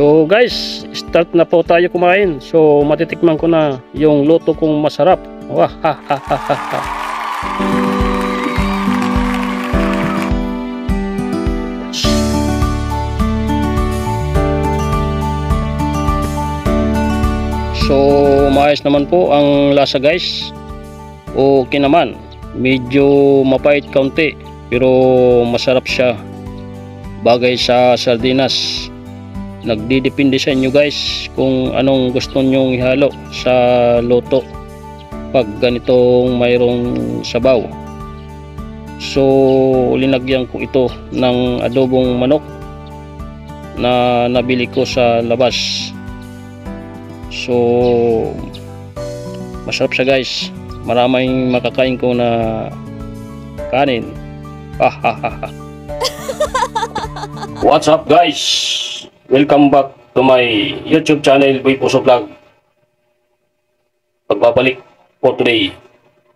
So guys, start na po tayo kumain. So matitikman ko na yung luto kong masarap. Wah, ha, ha, ha, ha, ha. So maayos naman po ang lasa guys. Okay naman. Medyo mapait kaunti pero masarap siya. Bagay sa sardinas. Nagdidepende sa inyo guys kung anong gusto nyong ihalo sa luto pag ganitong mayroong sabaw. So linagyan ko ito ng adobong manok na nabili ko sa labas. So masarap siya guys. Maraming makakain ko na kanin. What's up guys? Welcome back to my YouTube channel, Boy Puso Vlog. Pagbabalik for today.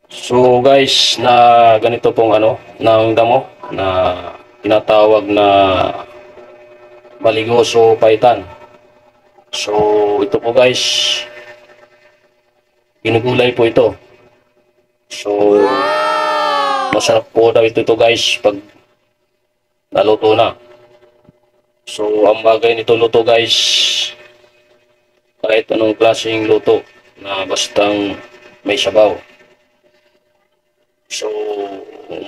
So guys, na ganito pong ng damo na tinatawag na Maligoso Paitan. So ito po guys, ginugulay po ito. So masarap po daw ito guys pag naluto na. So ang bagay nito luto guys, kahit anong klaseng luto na bastang may sabaw. So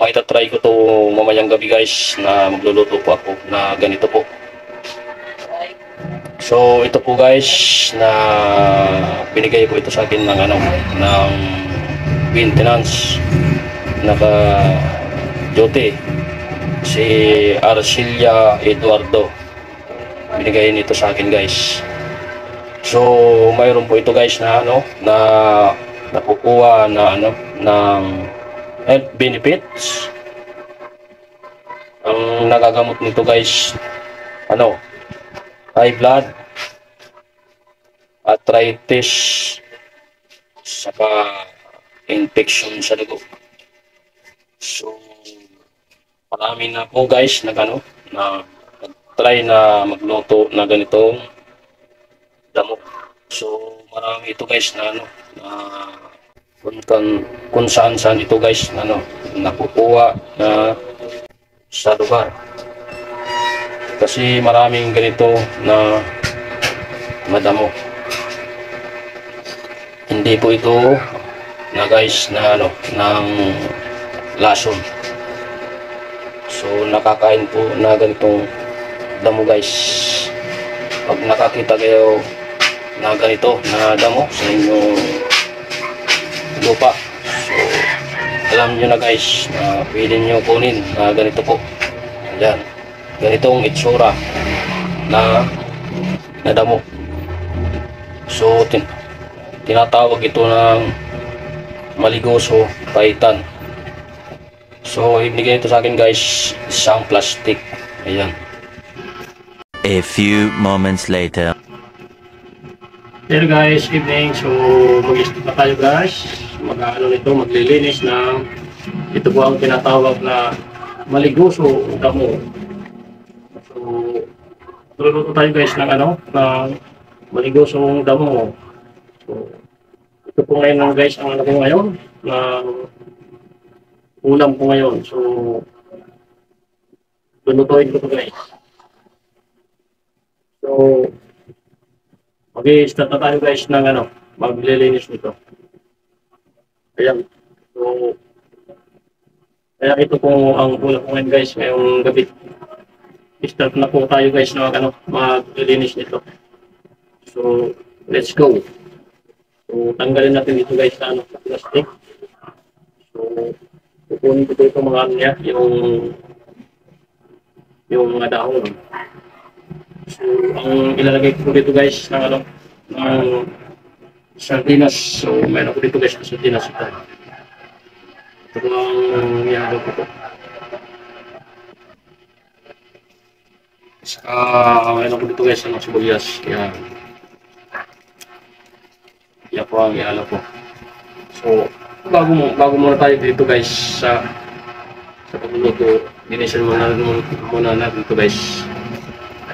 may tatry ko to mamayang gabi guys na magluluto po ako na ganito po. So ito po guys na binigay po ito sa akin ng ng maintenance naka duty si Arcilia Eduardo. Binigay nito sa akin guys. So mayroon po ito guys na na nakukuha na ng health benefits. Ang nagagamot nito guys high blood, arthritis, saka infection sa dugo. So marami na po guys na try na magluto na ganitong damo. So marami ito guys na kung saan ito guys na nakukuha na sa lugar. Kasi maraming ganito na madamo. Hindi po ito na guys na ng lason. So nakakain po na ganitong damo guys. Pag nakakita kayo na ganito na damo sa inyong lupa, so alam nyo na guys na pwede nyo kunin na ganito po. Ayan, ganitong itsura na damo. So tinatawag ito ng Maligoso Paitan. So ibigay ito sa akin guys, isang plastic. Ayan. A few moments later. Hello guys, evening. So mag-start na tayo guys. Maglilinis ng ito po ang tinatawag na Maligoso damo. So luluto tayo guys ng ng Maligoso damo. So ito po ngayon guys ang ko ngayon na ulam ko ngayon. So lulutuin ko ito guys. So mag-i-start na tayo guys ng maglilinis nito. Ayan. So kaya ito po ang ulam ko ngayon guys ngayong gabi. Start na po tayo guys na maglilinis nito. So let's go. So tanggalin natin dito guys sa plastic. So kukunin ko ito mga niya, yung mga dahon. So ang ilalagay ko dito guys ng sardinas. So mayroon ko dito guys ng sardinas ito. Ito ang ihalo ko ito. Saka mayroon ko dito guys ng sibuyas. Kaya yan po ang ihalo ko. So bago muna tayo dito guys sa pagluluto, linisin muna natin ito guys.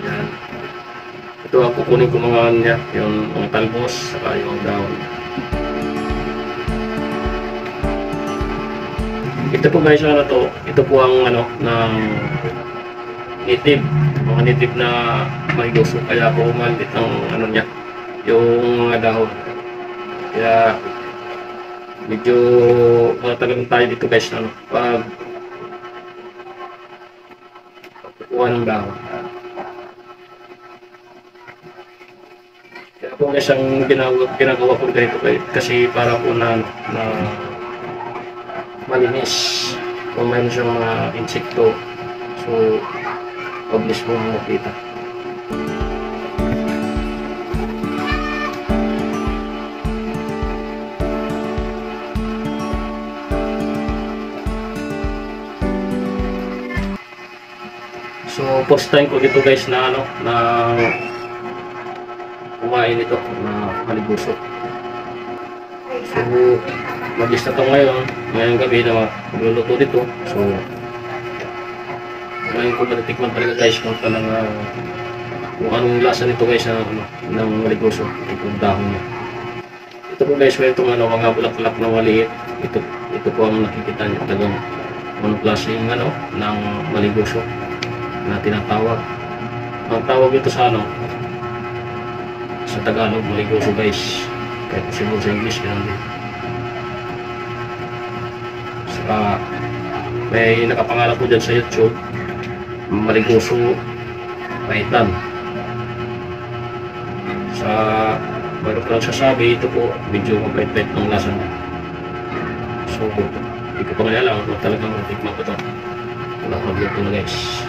Ayan. Ito ang kukunin ko mga ano niya, yung mga talbos, saka yung dahon. Ito po guys, ano to, ito po ang ano, ng native, mga native na maligoso. Kaya po maliit ang ano niya, yung mga dahon. Kaya medyo matagalan tayo dito guys, ano, pag kukuha ng dahon. Kaya po guys, ang ginagawa ko ganito kasi para po na malinis kung mayroon siyang mga insekto, so obvious po makita. So first time ko dito guys na ano, na kumain ito na maligoso. So mag-is na ito ngayong gabi na magluluto dito. So ngayon ko natikman talaga guys kung anong lasa nito guys ng maligoso, itong dahon niya. Ito po guys, may itong ano, mga bulaklak na maliit. Ito po ang nakikita niyo talagang anong klaseng ano ng maligoso na tinatawag. Ang tawag ito sa ano, sa Tagalog, maligoso guys. Kahit siguro sa English ganun din. May nakapangalan po dyan sa YouTube, maligoso paitan. Sa bago ko lang sasabi, ito po medyo mapait-pait ng lasa niya. So hindi ko pa nga alam kung talagang tikman ko ito. Wala ko magluto na guys.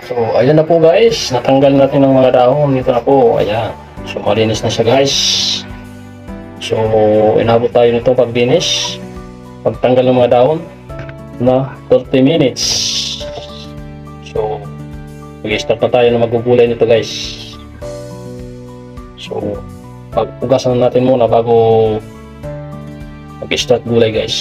So, ayan na po guys. Natanggal natin ng mga dahon. Ito na po. Ayan. So, malinis na siya guys. So, inabot tayo nito paglinis. Pagtanggal ng mga dahon na 30 minutes. So, mag-start na tayo na magugulay nito guys. So, pag-ugasan natin muna bago mag-start gulay guys.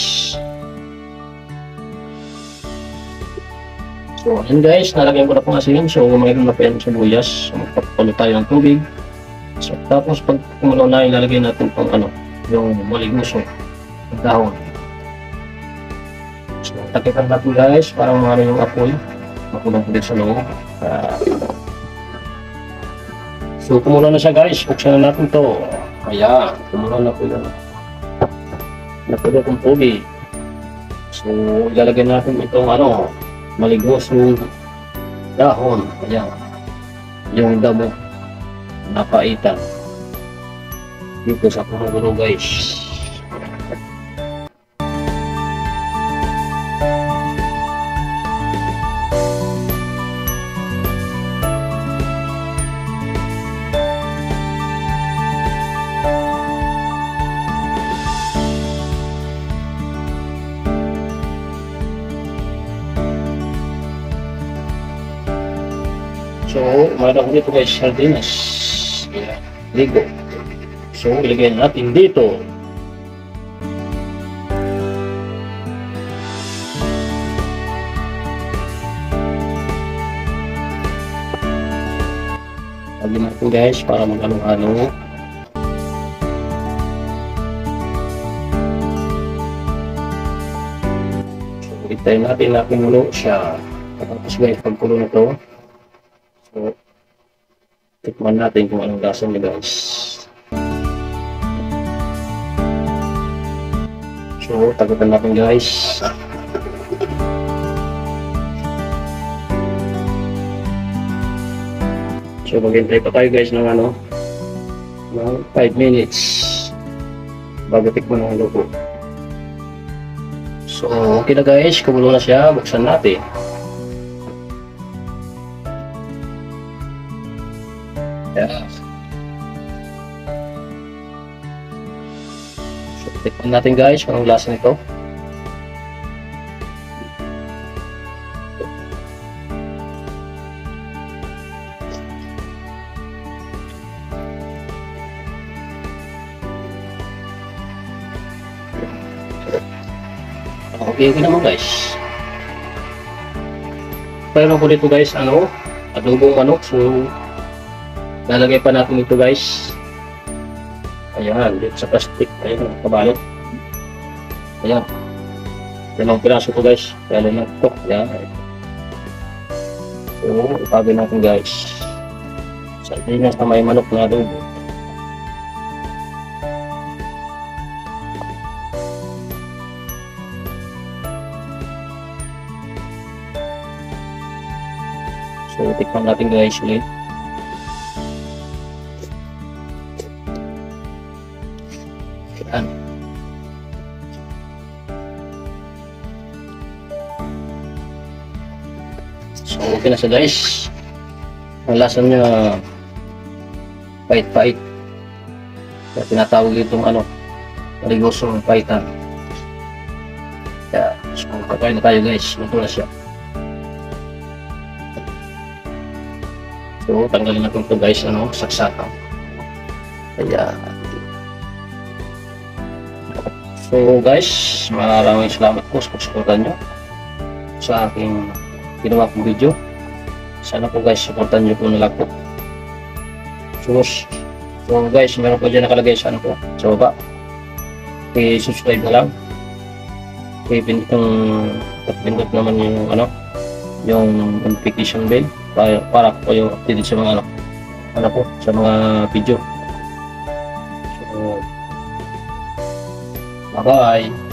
So, ayan guys, nalagyan ko na pong asin. So, mayroon na po yan sibuyas. So, magpapakulo tayo ng tubig. So, tapos pag kumulo na, ilalagay natin pang ano, yung maligoso, yung dahon. So, takipan natin guys, para umano yung apoy. Makulong ulit sa loob. So, kumulo na siya guys. Buksan na natin to. Ayan, kumulo na po yan. Napulo kong tubig. So, ilalagay natin itong ano, maligoso dahon. Ayan, yung damo napaitan dito sa kumulo guys. So, meron dito guys, sardinas. Yeah, ligo. So, ilagay natin dito. Lagyan natin guys para mag-ano-ano. So, itayin natin na pinulo siya. Tapos guys, pagkulo na to, so, tikman natin kung anong lasa niya guys. So, tagutan natin guys. So, maghintay pa tayo guys ng ano, ng 5 minutes bago tikman ang luto. So, okay na guys, kumulo na siya. Buksan natin. tikman natin guys kung anong lasa nito. Okay naman guys. Mayroon ko dito guys, adobong manok. So, lalagay pa natin ito guys. Ayan, dito sa plastic. Ayan, kabalot. Ayan. Dalawang piraso ko guys. Kaya lang ito. Ayan. So, ipagay natin guys. Sa dinas na may manok na adobo. So, tikman natin guys ulit. Ayan. So, okay na siya guys. Ang lasa niya pait-pait. Kaya tinatawag itong maligosong paitan. Kaya, so, kakain na tayo guys. Luto na siya. So, tanggalin natin ito guys, saksakan. Ayan. So guys, maraming salamat po sa pagsuportan nyo sa aking ginawa kong video. Sana po guys, supportan nyo po nila po. So guys, meron po dyan nakalagay sa sa baba. I-subscribe na lang. I-pindot naman yung notification bell para po yung updated sa mga sa mga video. So, bye bye.